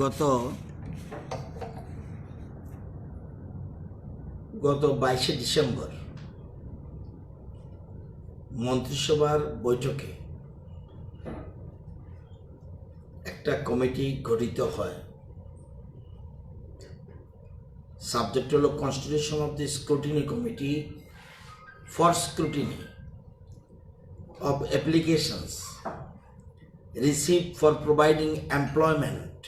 গত 22শে ডিসেম্বর মন্ত্রিসভার বৈঠকে একটা কমিটি গঠিত হয়। সাবজেক্ট হলো constitution of the scrutiny committee for scrutiny of applications received for providing employment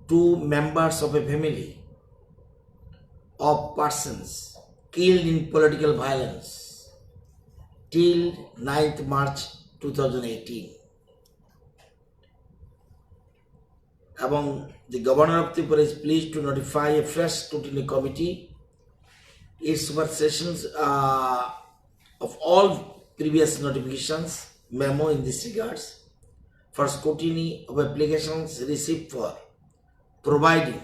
to members of a family of persons killed in political violence till 9th March 2018. এবং the Governor of Tripura is pleased to notify a fresh scrutiny committee its supersessions of all previous notifications memo in this regards for scrutiny of applications received for providing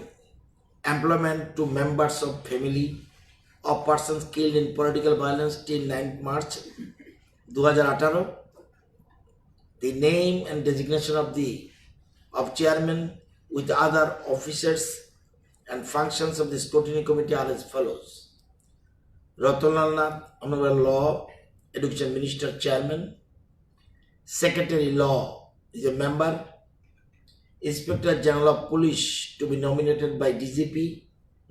employment to members of family of persons killed in political violence till 9th March 2018. The name and designation of chairman with other officers and functions of the scrutiny committee are as follows: Ratanlal Nath, Honorable Law Education Minister Chairman. Secretary Law is a member. Inspector General of Police to be nominated by DGP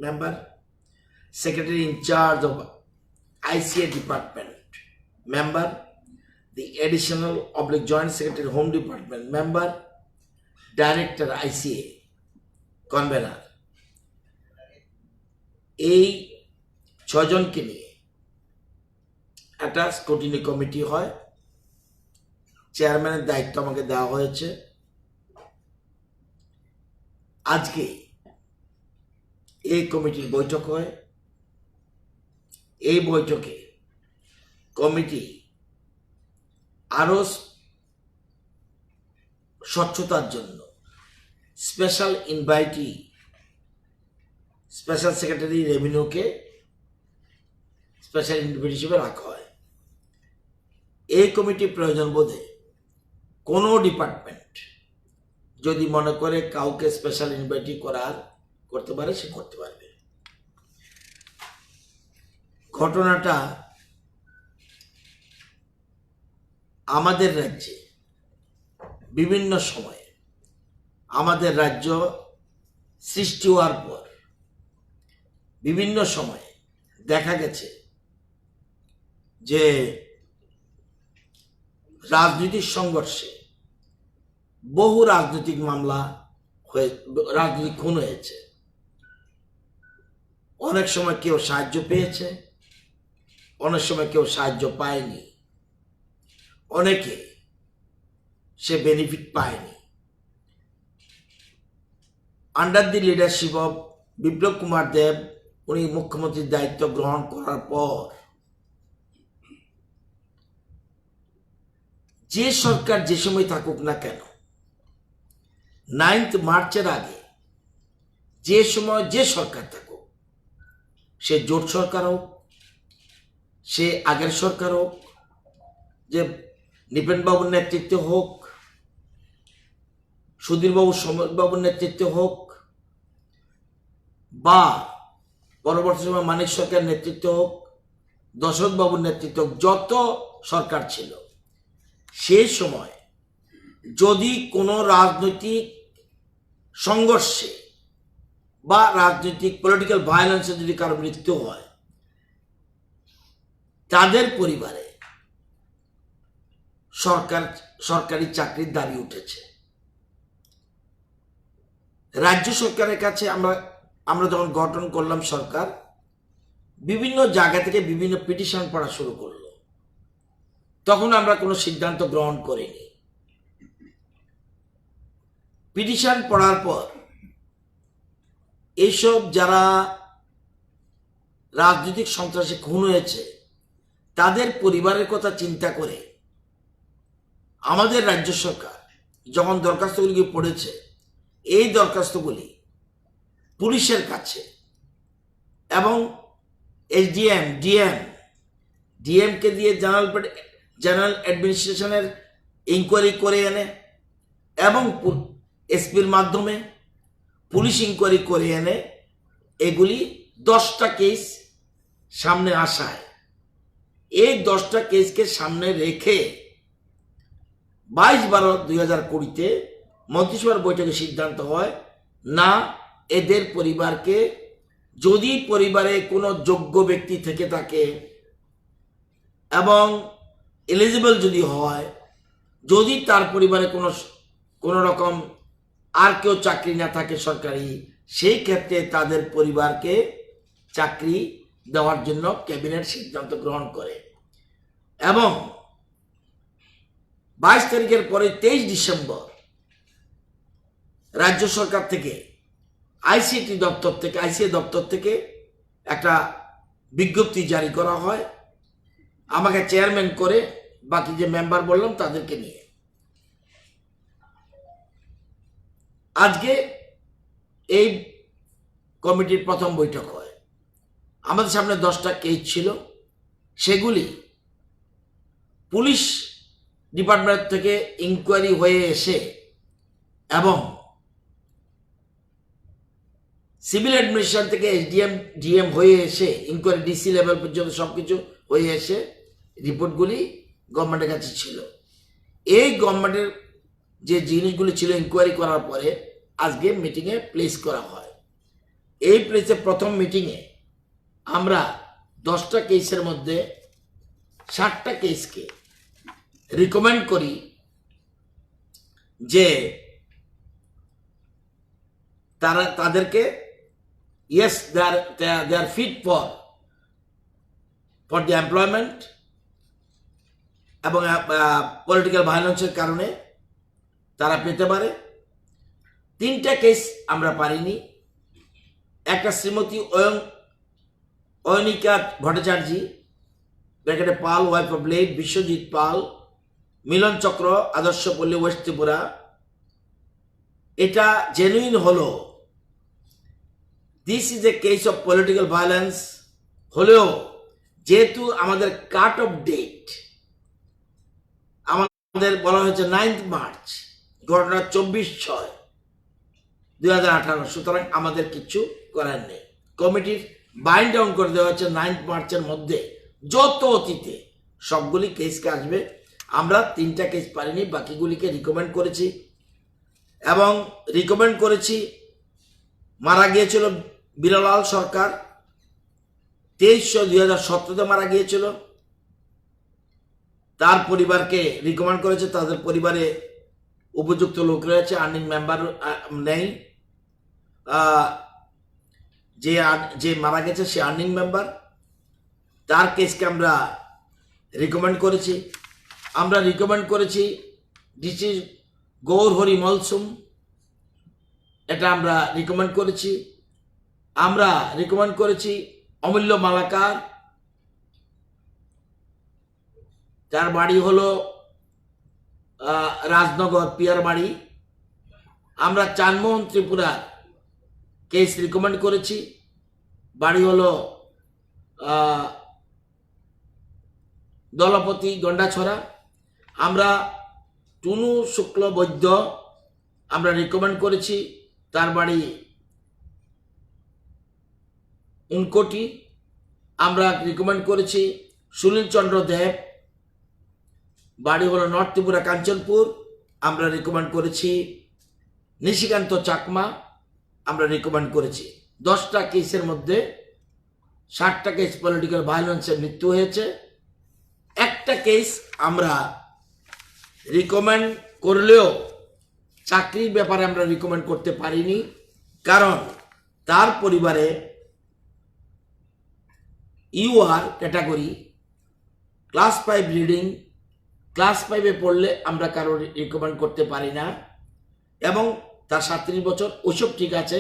member. Secretary in charge of ICA Department member. The additional / Joint Secretary Home Department member. Director ICA convener. এই 6 জনকে নিয়ে একটা scrutiny committee হয়। চেয়ারম্যানের দায়িত্ব আমাকে দেওয়া হয়েছে। আজকে এই কমিটির বৈঠক হয়। এই বৈঠকে কমিটি আরো স্বচ্ছতার জন্য স্পেশাল ইনভাইটি স্পেশাল সেক্রেটারি রেভিনিউকে স্পেশাল ইনভাইটি হিসেবে রাখা হয়। এই কমিটি প্রয়োজন বোধে কোনো ডিপার্টমেন্ট যদি মনে করে কাউকে স্পেশাল ইনভাইটি করতে পারে, সে করতে পারবে। ঘটনাটা আমাদের রাজ্যে বিভিন্ন সময়ে আমাদের রাজ্য সৃষ্টি হওয়ার পর বিভিন্ন সময়ে দেখা গেছে যে রাজনৈতিক সংঘর্ষে বহু রাজনৈতিক মামলা রাজনৈতিক খুন হয়েছে। অনেক সময় কেউ সাহায্য পেয়েছে, অনেক সময় কেউ সাহায্য পায়নি, অনেকে সে বেনিফিট পায়নি। Under the leadership of Biplab Kumar Deb, উনি মুখ্যমন্ত্রীর দায়িত্ব গ্রহণ করার পর যে সরকার যে সময় থাকুক না কেন, 9th মার্চের আগে যে সময় যে সরকার থাকুক, সে জোট সরকার হোক, সে আগের সরকার হোক, যে নৃপেনবাবুর নেতৃত্বে হোক, সুধীরবাবু সমরবাবুর নেতৃত্বে হোক, বা পরবর্তী সময় মানিক সরকারের নেতৃত্ব হোক, দশরথ বাবুর নেতৃত্ব হোক, যত সরকার ছিল সেই সময় যদি কোনো রাজনৈতিক সংঘর্ষে বা রাজনৈতিক পলিটিক্যাল ভায়োলেন্সে যদি কারো মৃত্যু হয়, তাদের পরিবারে সরকারি চাকরির দাবি উঠেছে। রাজ্য সরকারের কাছে আমরা যখন গঠন করলাম সরকার, বিভিন্ন জায়গা থেকে বিভিন্ন পিটিশন পড়া শুরু করলো। তখন আমরা কোনো সিদ্ধান্ত গ্রহণ করিনি। পিটিশন পড়ার পর এইসব যারা রাজনৈতিক সন্ত্রাসে খুন হয়েছে তাদের পরিবারের কথা চিন্তা করে আমাদের রাজ্য সরকার যখন দরখাস্তগুলি পড়েছে, এই দরখাস্তগুলি পুলিশের কাছে এবং এসডিএম ডিএমকে দিয়ে জেনারেল অ্যাডমিনিস্ট্রেশনের ইনকোয়ারি করে এনে এবং এসপির মাধ্যমে পুলিশ ইনকোয়ারি করে এনে এগুলি 10টা কেস সামনে আসায় এই 10টা কেসকে সামনে রেখে 22/12/2020 মন্ত্রিসভার বৈঠকে সিদ্ধান্ত হয় না, এদের পরিবারকে যদি পরিবারে কোনো যোগ্য ব্যক্তি থেকে থাকে এবং এলিজিবল যদি হয়, যদি তার পরিবারে কোনো রকম আর কেউ চাকরি না থাকে সরকারি, সেই ক্ষেত্রে তাদের পরিবারকে চাকরি দেওয়ার জন্য ক্যাবিনেট সিদ্ধান্ত গ্রহণ করে এবং 22 তারিখের পরে 23 ডিসেম্বর রাজ্য সরকার থেকে আইসিআই দপ্তর থেকে একটা বিজ্ঞপ্তি জারি করা হয় আমাকে চেয়ারম্যান করে, বাকি যে মেম্বার বললাম তাদেরকে নিয়ে। আজকে এই কমিটির প্রথম বৈঠক হয়। আমাদের সামনে 10টা কেস ছিল, সেগুলি পুলিশ ডিপার্টমেন্ট থেকে ইনকোয়ারি হয়ে এসে এবং সিভিল অ্যাডমিনিস্ট্রেশন থেকে এসডিএম ডিএম হয়ে এসে ইনকোয়ারি ডিসি লেভেল পর্যন্ত সবকিছু হয়ে এসে রিপোর্টগুলি গভর্নমেন্টের কাছে ছিল। এই গভর্নমেন্টের যে জিনিসগুলি ছিল ইনকোয়ারি করার পরে আজকে মিটিংয়ে প্লেস করা হয়। এই প্লেসে প্রথম মিটিংয়ে আমরা 10টা কেসের মধ্যে 60টা কেসকে রিকমেন্ড করি যে তাদেরকে yes they are fit for the employment এবং পলিটিক্যাল ভায়োলেন্সের কারণে তারা পেতে পারে। 3টা কেস আমরা পারিনি। একটা শ্রীমতী অয়নিকা ভট্টাচার্য ব্র্যাকেটে Pal, wife of late Biswajit Pal, Milan Chakra, Adarshapalli, west Tripura. এটা জেনুইন হলো this is a case of political violence হলেও যেহেতু আমাদের কাট অফ ডেট আমাদের বলা হয়েছে 9 মার্চ, ঘটনা 24/6/2018, সুতরাং আমাদের কিছু করার নেই। কমিটির বাইন্ড ডাউন করে দেওয়া হচ্ছে 9 মার্চের মধ্যে যত অতীতে সবগুলি কেসকে আসবে। আমরা 3টা কেস পারিনি, বাকিগুলিকে রিকমেন্ড করেছি এবং রিকমেন্ড করেছি। মারা গিয়েছিল বীরলাল সরকার 23/2017 মারা গিয়েছিল। তার পরিবারকে রিকমেন্ড করেছে, তাদের পরিবারে উপযুক্ত লোক রয়েছে, আর্নিং মেম্বার নেই। যে মারা গেছে সে আর্নিং মেম্বার, তার কেসকে আমরা রিকমেন্ড করেছি। আমরা রিকমেন্ড করেছি ডিসি গৌর হরি মলসুম, এটা আমরা রিকমেন্ড করেছি। আমরা রিকমেন্ড করেছি অমূল্য মালাকার, যার বাড়ি হলো রাজনগর পিয়ার বাড়ি। আমরা চানমোহন ত্রিপুরার কেস রিকমেন্ড করেছি, বাড়ি হলো দলপতি গন্ডাছড়া। আমরা টুনু শুক্ল বৈদ্য আমরা রিকমেন্ড করেছি, তার বাড়ি উনকোটি। আমরা রিকমেন্ড করেছি সুনীল চন্দ্র দেব, বাড়ি হলো নর্থ ত্রিপুরা কাঞ্চনপুর। আমরা রিকমেন্ড করেছি নিশিকান্ত চাকমা, আমরা রিকমেন্ড করেছি। 10টা কেসের মধ্যে 60টা কেস পলিটিক্যাল ভায়োলেন্সে মৃত্যু হয়েছে। একটা কেস আমরা রিকমেন্ড করলেও চাকরির ব্যাপারে আমরা রিকমেন্ড করতে পারিনি, কারণ তার পরিবারে UR category, class 5 reading, class 5-এ পড়লে আমরা কারো রিকমেন্ড করতে পারি না এবং তার 37 বছর, ওসব ঠিক আছে।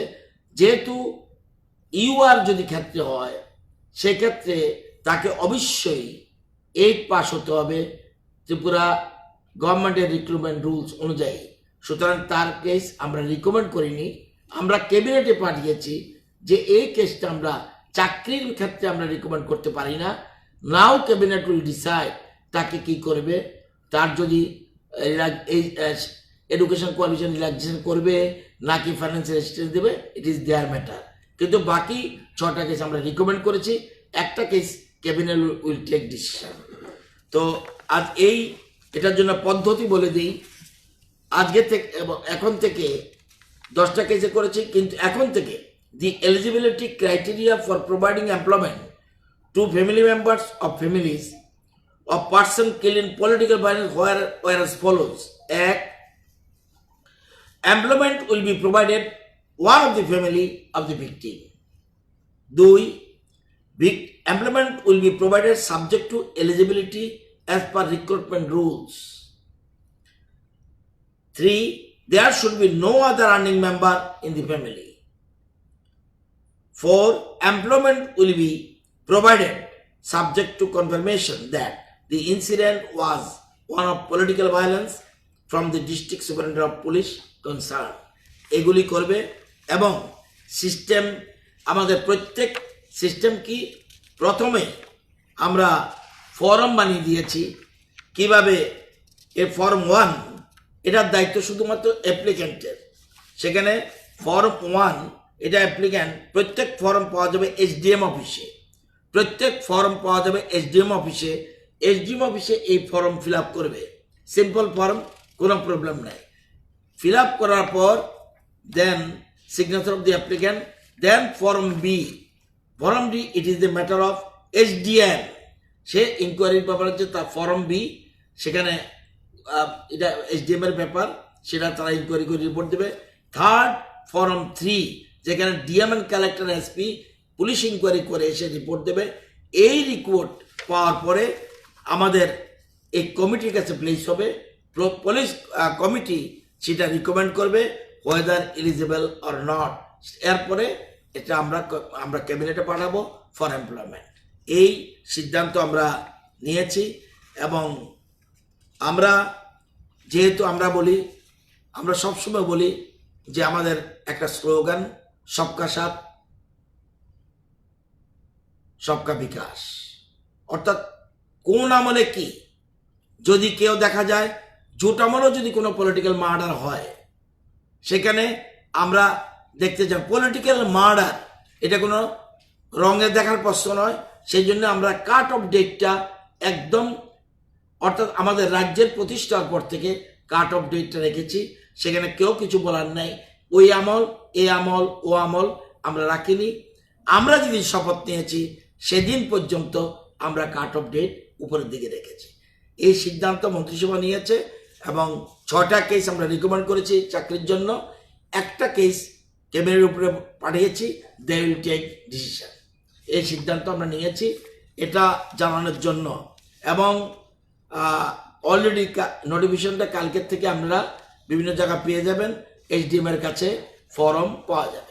যেহেতু ইউআর যদি ক্ষেত্রে হয় সেক্ষেত্রে তাকে অবশ্যই 8 পাস হতে হবে ত্রিপুরা গভর্নমেন্টের রিক্রুটমেন্ট রুলস অনুযায়ী। সুতরাং তার কেস আমরা রিকমেন্ড করিনি, আমরা ক্যাবিনেটে পাঠিয়েছি যে এই কেসটা আমরা চাকরির ক্ষেত্রে আমরা রিকমেন্ড করতে পারি না। নাও ক্যাবিনেট উইল ডিসাইড তাকে কি করবে, তার যদি এডুকেশন কোয়ালিফিকেশন রিল্যাক্সেশন করবে নাকি ফাইন্যান্সিয়াল অ্যাসিস্ট্যান্স দেবে, ইট ইজ দেয়ার ম্যাটার। কিন্তু বাকি 6টা কেস আমরা রিকমেন্ড করেছি, একটা case cabinet will take decision. তো আজ এটার জন্য পদ্ধতি বলে দিই। আজকে থেকে এখন থেকে 10টা কেসে করেছি, কিন্তু এখন থেকে the eligibility criteria for providing employment two family members of families of person killed in political violence were as follows: 1. Employment will be provided one of the family of the victim. 2. Employment will be provided subject to eligibility as per recruitment rules. 3. There should be no other earning member in the family. 4. Employment will be provided subject to confirmation that the incident was one of political violence from the district superintendent of police concerned. এগুলি করবে। এবং system, আমাদের প্রত্যেক system কি, প্রথমে আমরা form বানিয়ে দিয়েছি। কিভাবে? এ ফর্ম 1 এটার দায়িত্ব শুধুমাত্র অ্যাপ্লিক্যান্টের। সেখানে ফর্ম 1 এটা অ্যাপ্লিক্যান্ট, প্রত্যেক ফর্ম পাওয়া যাবে এসডিএম অফিসে, প্রত্যেক ফর্ম পাওয়া যাবে এসডিএম অফিসে। এসডিএম অফিসে এই ফর্ম ফিল আপ করবে, সিম্পল ফর্ম, কোনো প্রবলেম নাই। ফিল আপ করার পর then signature of the applicant, then form B. Form D, it is the matter of SDM, সে ইনকোয়ারির ব্যাপার হচ্ছে তার ফর্ম বি, সেখানে এটা এসডিএম এর ব্যাপার, সেটা তারা ইনকোয়ারি করে রিপোর্ট দেবে। থার্ড, ফর্ম 3, যেখানে DM and collector SP police inquiry করে এসে রিপোর্ট দেবে। এই রিপোর্ট পাওয়ার পরে আমাদের এই কমিটির কাছে প্লেস হবে, পুলিশ কমিটি সেটা রিকমেন্ড করবে ওয়েদার এলিজিবল অর নট। এরপরে এটা আমরা ক্যাবিনেটে পাঠাবো ফর এমপ্লয়মেন্ট। এই সিদ্ধান্ত আমরা নিয়েছি। এবং আমরা যেহেতু আমরা সবসময় বলি যে আমাদের একটা স্লোগান সবকা সাথ সবকা বিকাশ, অর্থাৎ কোন আমলে কি, যদি কেউ দেখা যায় জোট আমলেও যদি কোনো পলিটিক্যাল মার্ডার হয়, সেখানে আমরা দেখতে চাই পলিটিক্যাল মার্ডার এটা কোনো রঙে দেখার প্রশ্ন নয়। সেই জন্য আমরা কাট অফ ডেটটা একদম, অর্থাৎ আমাদের রাজ্যের প্রতিষ্ঠার পর থেকে কাট অফ ডেটটা রেখেছি, সেখানে কেউ কিছু বলার নাই। ওই আমল, এ আমল, ও আমল আমরা রাখিনি। আমরা যেদিন শপথ নিয়েছি সেদিন পর্যন্ত আমরা কাট অফ ডেট উপরের দিকে রেখেছি। এই সিদ্ধান্ত মন্ত্রিসভা নিয়েছে এবং 6টা কেস আমরা রিকমেন্ড করেছি চাকরির জন্য, একটা কেস ক্যাবিনেটের উপরে পাঠিয়েছি, দে উইল টেক ডিসিশন। এই সিদ্ধান্ত আমরা নিয়েছি এটা জানানোর জন্য। এবং অলরেডি নোটিফিকেশনটা কালকের থেকে আপনারা বিভিন্ন জায়গা পেয়ে যাবেন, এসডিএম এর কাছে ফর্ম পাওয়া যাবে।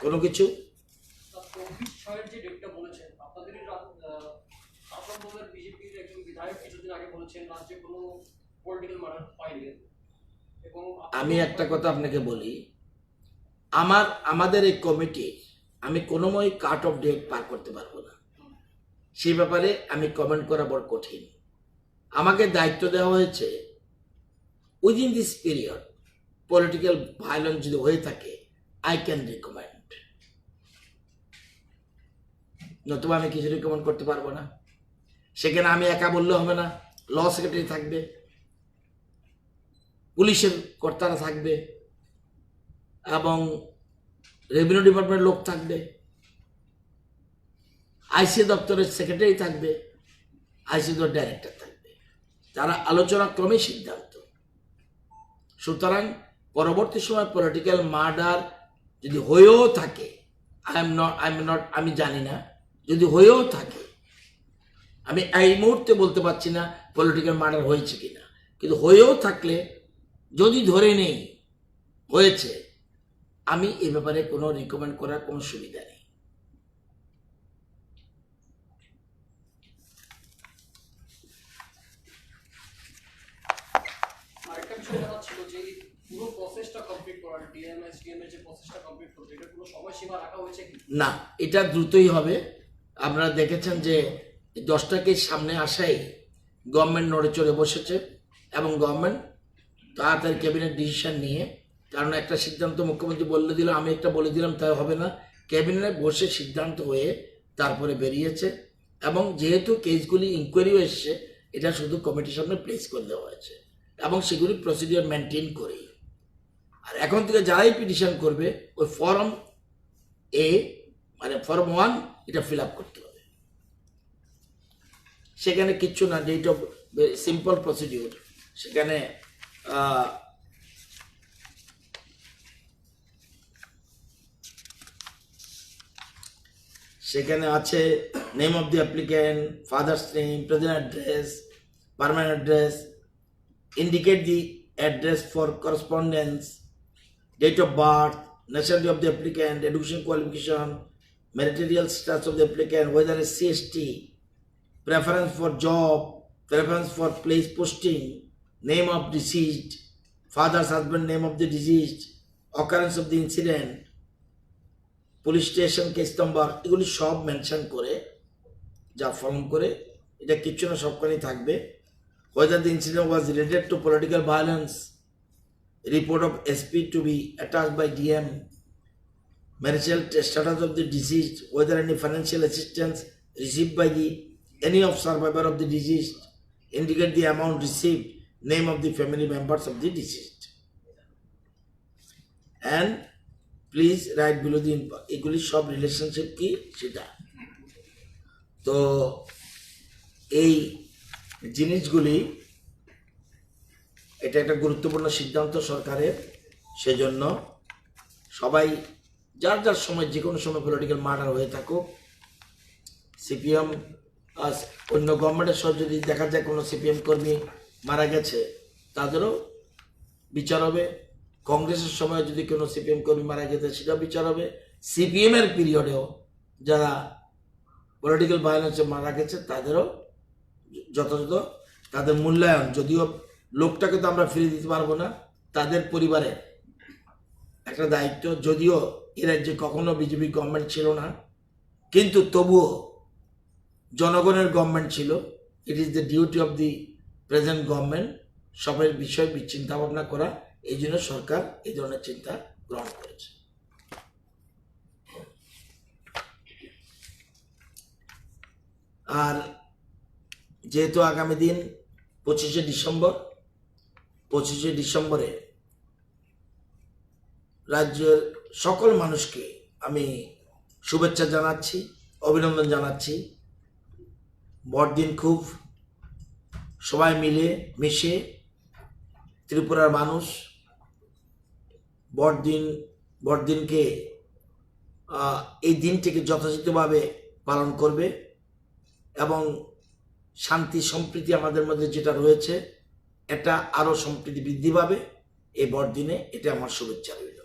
কোনো কিছু যে ডেটটা বলেছেন আপনাদের বিজেপির একজন বিধায়ক কিছুদিন আগে বলেছেন রাজ্যে কোনো পলিটিক্যাল মার্ডার হয়নি। এবং আমি একটা কথা আপনাকে বলি, আমাদের এই কমিটি আমি কোনোময় কাট অফ ডেট পার করতে পারবো না, সেই ব্যাপারে আমি কমেন্ট করা বড় কঠিন। আমাকে দায়িত্ব দেওয়া হয়েছে within this period political violence যদি হয়ে থাকে I can recommend, নতুবা আমি কিছু রিকমেন্ড করতে পারবো না। সেখানে আমি একা বললে হবে না, ল সেক্রেটারি থাকবে, পুলিশের কর্তারা থাকবে এবং রেভিনিউ ডিপার্টমেন্টের লোক থাকবে, আইসি দপ্তরের সেক্রেটারি থাকবে, আইসি দপ্তরের ডাইরেক্টর থাকবে, তারা আলোচনা ক্রমে সিদ্ধান্ত। সুতরাং পরবর্তী সময় পলিটিক্যাল মার্ডার যদি হয়েও থাকে, আমি জানি না, যদি হয়েও থাকে আমি এই মুহূর্তে বলতে পারছি না পলিটিক্যাল মার্ডার হয়েছে কিনা, কিন্তু হয়েও থাকলে যদি ধরে নেই হয়েছে, আমি এ ব্যাপারে কোনো রিকমেন্ড করার কোনো সুবিধা নেই। আরেকটা বিষয় জানার ছিল যে এই পুরো প্রসেসটা কমপ্লিট করার ডিএম এর যে প্রসেসটা কমপ্লিট করতে এটা কোনো সময়সীমা রাখা হয়েছে কি? না, এটা দ্রুতই হবে। আপনারা দেখেছেন যে 10টাকে সামনে আসাই গভর্নমেন্ট নড়ে চড়ে বসেছে এবং গভর্নমেন্ট তাড়াতাড়ি ক্যাবিনেট ডিসিশন নিয়ে, কারণ একটা সিদ্ধান্ত মুখ্যমন্ত্রী বলে দিল, আমি একটা বলে দিলাম, তাই হবে না। ক্যাবিনেটে বসে সিদ্ধান্ত হয়ে তারপরে বেরিয়েছে এবং যেহেতু কেসগুলি ইনকোয়ারিও এসছে, এটা শুধু কমিটির সামনে প্লেস করে দেওয়া হয়েছে এবং সেগুলি প্রসিডিওর মেনটেন করেই। আর এখন থেকে যারাই পিটিশন করবে ওই ফর্ম এ মানে ফর্ম 1 এটা ফিল আপ করতে হবে। সেখানে কিচ্ছু না, ডেট অফ সিম্পল প্রসিডিওর। সেখানে সেখানে আছে name of the applicant, father's name, present address, permanent address, indicate the address for correspondence, date of birth, nationality of the applicant, education qualification, marital status of the applicant, whether a CST, preference for job, preference for place posting, name of deceased, father's husband, name of the deceased, occurrence of the incident, police station, case number, এগুলি সব mention করে যা form করে, এটা কিচ্ছু না, সবখানি থাকবে। Whether the incident was related to political violence, report of SP to be attached by DM, marital status of the deceased, whether any financial assistance received by any of survivor of the deceased, indicate the amount received, name of the family members of the deceased, and please write below the equally সব relationship কি সেটা। তো এই জিনিসগুলি, এটা একটা গুরুত্বপূর্ণ সিদ্ধান্ত সরকারের। সেজন্য সবাই যার যার সময়, যে কোনো সময় পলিটিক্যাল মার্ডার হয়ে থাকুক, সিপিএম অন্য গভর্নমেন্টের সব যদি দেখা যায় কোনো সিপিএম কর্মী মারা গেছে, তাদেরও বিচার হবে। কংগ্রেসের সময় যদি কোনো সিপিএম কর্মী মারা গেছে, সেটাও বিচার হবে। সিপিএমের পিরিয়ডেও যারা পলিটিক্যাল ভায়োলেন্সে মারা গেছে, তাদেরও যথাযথ তাদের মূল্যায়ন, যদিও লোকটাকে তো আমরা ফিরিয়ে দিতে পারবো না, তাদের পরিবারের একটা দায়িত্ব। যদিও এ রাজ্যে কখনো বিজেপি গভর্নমেন্ট ছিল না, কিন্তু তবুও জনগণের গভর্নমেন্ট ছিল। ইট is the duty of the present government সবের বিষয় চিন্তা ভাবনা করা। এই জন্য সরকার এই ধরনের চিন্তা গ্রহণ করেছে। আর যেহেতু আগামী দিন 25শে ডিসেম্বরে রাজ্যের সকল মানুষকে আমি শুভেচ্ছা জানাচ্ছি, অভিনন্দন জানাচ্ছি। বড়দিন খুব সবাই মিলে মিশে ত্রিপুরার মানুষ বড়দিনকে এই দিনটিকে যথাযথভাবে পালন করবে এবং শান্তি সম্প্রীতি আমাদের মধ্যে যেটা রয়েছে, এটা আরো সম্প্রীতি বৃদ্ধি পাবে এই বড়দিনে। এটা আমার শুভেচ্ছা রইল।